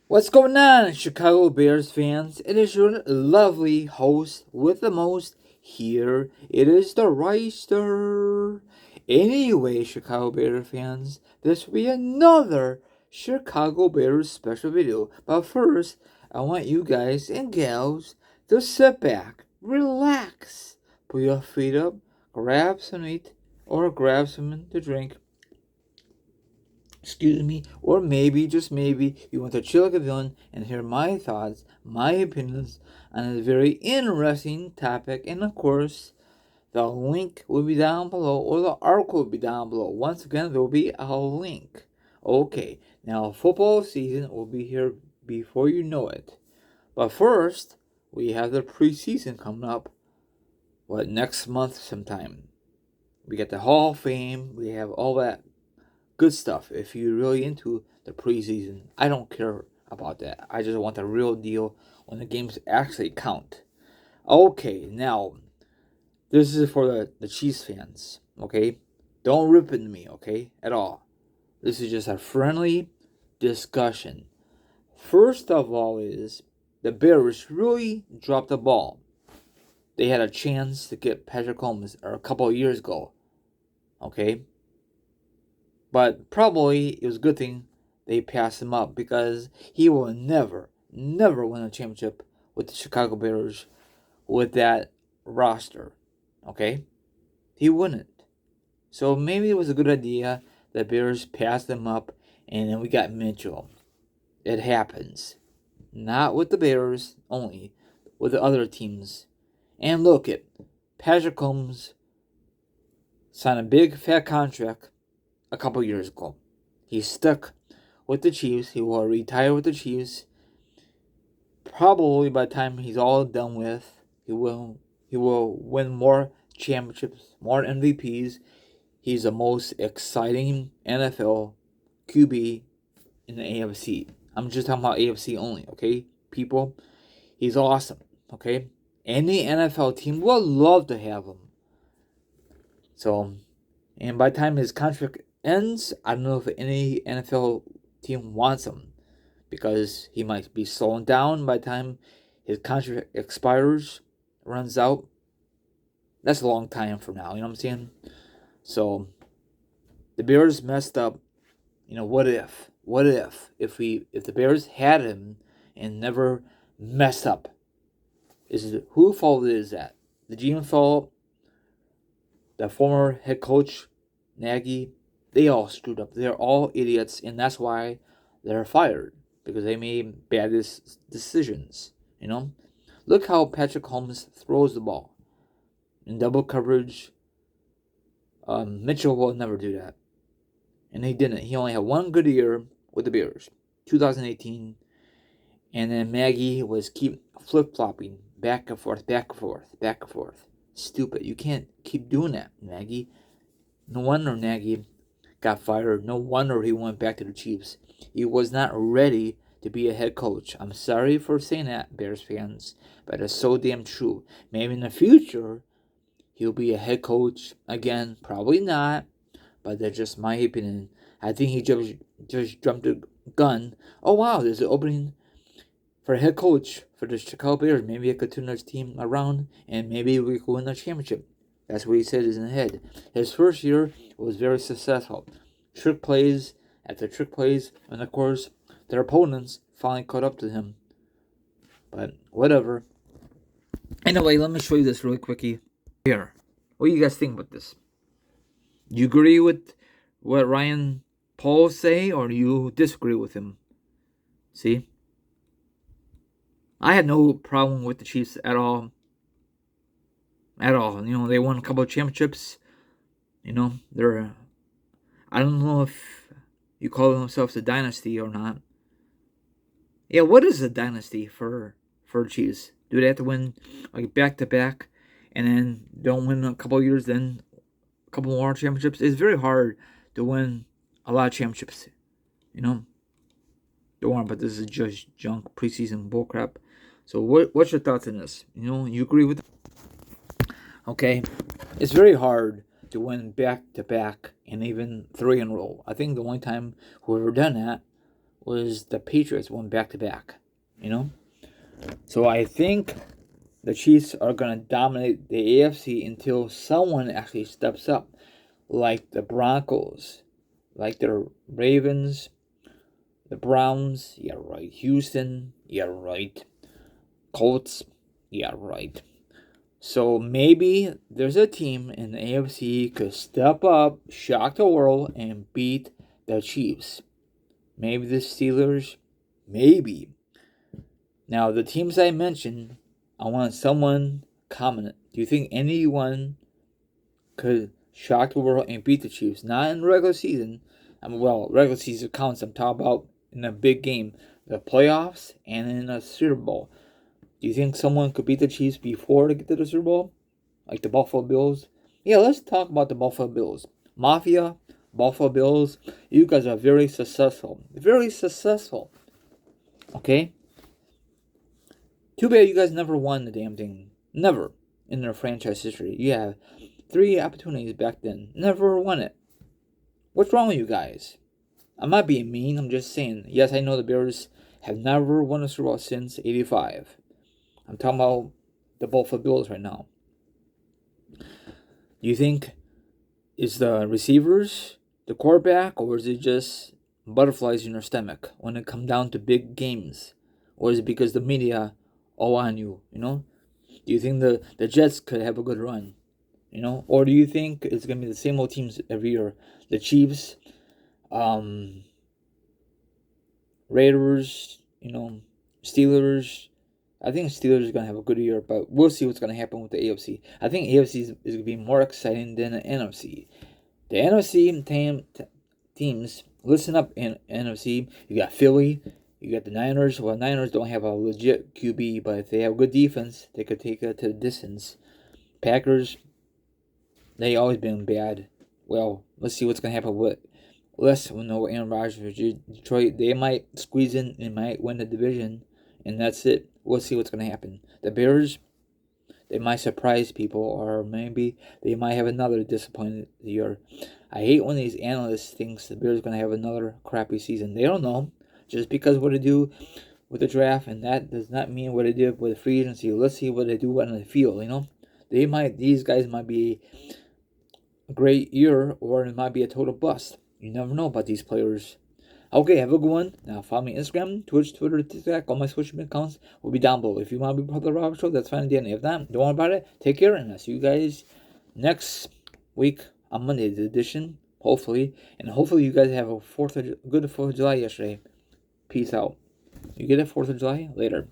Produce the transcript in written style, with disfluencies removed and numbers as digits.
What's going on, Chicago Bears fans? It is your lovely host with the most here. It is the Reister. Anyway, Chicago Bears fans, this will be another Chicago Bears special video. But first, I want you guys and gals to sit back, relax, put your feet up, grab some meat, or grab something to drink, or maybe, just maybe, you want to chill like a villain and hear my thoughts, my opinions on a very interesting topic. And of course, the link will be down below, or the article will be down below. Once again, there will be a link. Okay, now football season will be here before you know it. But first, we have the preseason coming up. Next month sometime? We get the Hall of Fame, we have all that good stuff. If you're really into the preseason, I don't care about that. I just want the real deal when the games actually count. Okay, now this is for the Chiefs fans. Okay, don't rip into me. Okay, at all. This is just a friendly discussion. First of all, is the Bears really dropped the ball. They had a chance to get Patrick Mahomes a couple of years ago. Okay, but probably it was a good thing they passed him up because he will never, never win a championship with the Chicago Bears with that roster. Okay? He wouldn't. So maybe it was a good idea that Bears passed him up and then we got Mitchell. It happens. Not with the Bears only, with the other teams. And look at Patrick Holmes signed a big fat contract a couple years ago. He's stuck with the Chiefs. He will retire with the Chiefs. Probably by the time he's all done with, he will win more championships, more MVPs. He's the most exciting NFL QB in the AFC. I'm just talking about AFC only, okay, people? He's awesome, okay? Any NFL team will love to have him. So, and by the time his contract ends, I don't know if any NFL team wants him because he might be slowing down by the time his contract expires, runs out. That's a long time from now, you know what I'm saying? So the Bears messed up. What if? What if the Bears had him and never messed up? Who fault is that? The GM fault? The former head coach, Nagy? They all screwed up. They're all idiots, and that's why they're fired because they made bad decisions. Look how Patrick Holmes throws the ball in double coverage. Mitchell will never do that, and he didn't. He only had one good year with the Bears, 2018, and then Nagy was keep flip flopping back and forth, back and forth, back and forth. Stupid. You can't keep doing that, Nagy. No wonder Nagy got fired. No wonder he went back to the Chiefs. He was not ready to be a head coach. I'm sorry for saying that, Bears fans, but it's so damn true. Maybe in the future, he'll be a head coach again. Probably not, but that's just my opinion. I think he just jumped the gun. Oh, wow, there's an opening for a head coach for the Chicago Bears. Maybe I could turn this team around, and maybe we could win the championship. That's what he said in his head. His first year was very successful. Trick plays after trick plays, and of course, their opponents finally caught up to him. But whatever. Anyway, let me show you this really quickly. Here. What do you guys think about this? You agree with what Ryan Paul say, or do you disagree with him? See? I had no problem with the Chiefs at all. At all. They won a couple of championships. They're, I don't know if you call themselves a dynasty or not. Yeah, what is a dynasty for Chiefs? Do they have to win like back to back and then don't win a couple of years, then a couple more championships? It's very hard to win a lot of championships. Don't worry about this. Is just junk preseason bullcrap. So what's your thoughts on this? You agree with? Okay, it's very hard to win back to back and even 3 in a row. I think the only time whoever done that was the Patriots won back-to-back. So I think the Chiefs are going to dominate the AFC until someone actually steps up, like the Broncos, like the Ravens, the Browns, yeah, right. Houston, yeah, right. Colts, yeah, right. So maybe there's a team in the AFC could step up, shock the world, and beat the Chiefs. Maybe the Steelers, maybe. Now, the teams I mentioned, I want someone comment. Do you think anyone could shock the world and beat the Chiefs? Not in the regular season. Regular season counts. I'm talking about in a big game, the playoffs, and in a Super Bowl. Do you think someone could beat the Chiefs before they get to the Super Bowl? Like the Buffalo Bills? Yeah, let's talk about the Buffalo Bills. Mafia, Buffalo Bills, you guys are very successful. Very successful. Okay? Too bad you guys never won the damn thing. Never in their franchise history. You have 3 opportunities back then. Never won it. What's wrong with you guys? I'm not being mean. I'm just saying. Yes, I know the Bears have never won a Super Bowl since '85. I'm talking about the Buffalo Bills right now. Do you think it's the receivers, the quarterback, or is it just butterflies in your stomach when it comes down to big games? Or is it because the media all on you, Do you think the Jets could have a good run, Or do you think it's going to be the same old teams every year? The Chiefs, Raiders, Steelers. I think Steelers is going to have a good year, but we'll see what's going to happen with the AFC. I think AFC is going to be more exciting than the NFC. The NFC teams, listen up in NFC. You got Philly, you got the Niners. Well, Niners don't have a legit QB, but if they have good defense, they could take it to the distance. Packers, they always been bad. Well, let's see what's going to happen with Les. We know Aaron Rodgers. Detroit, they might squeeze in and might win the division, and that's it. We'll see what's going to happen. The Bears, they might surprise people, or maybe they might have another disappointing year. I hate when these analysts think the Bears are going to have another crappy season. They don't know. Just because what they do with the draft, and that does not mean what they did with the free agency. Let's see what they do on the field, These guys might be a great year, or it might be a total bust. You never know about these players. Okay, have a good one. Now follow me on Instagram, Twitch, Twitter, TikTok. All my social media accounts will be down below. If you want to be part of the Robert Show, that's fine. If not, don't worry about it. Take care, and I'll see you guys next week on Monday, the edition, hopefully. And hopefully you guys have a good 4th of July yesterday. Peace out. You get it, 4th of July? Later.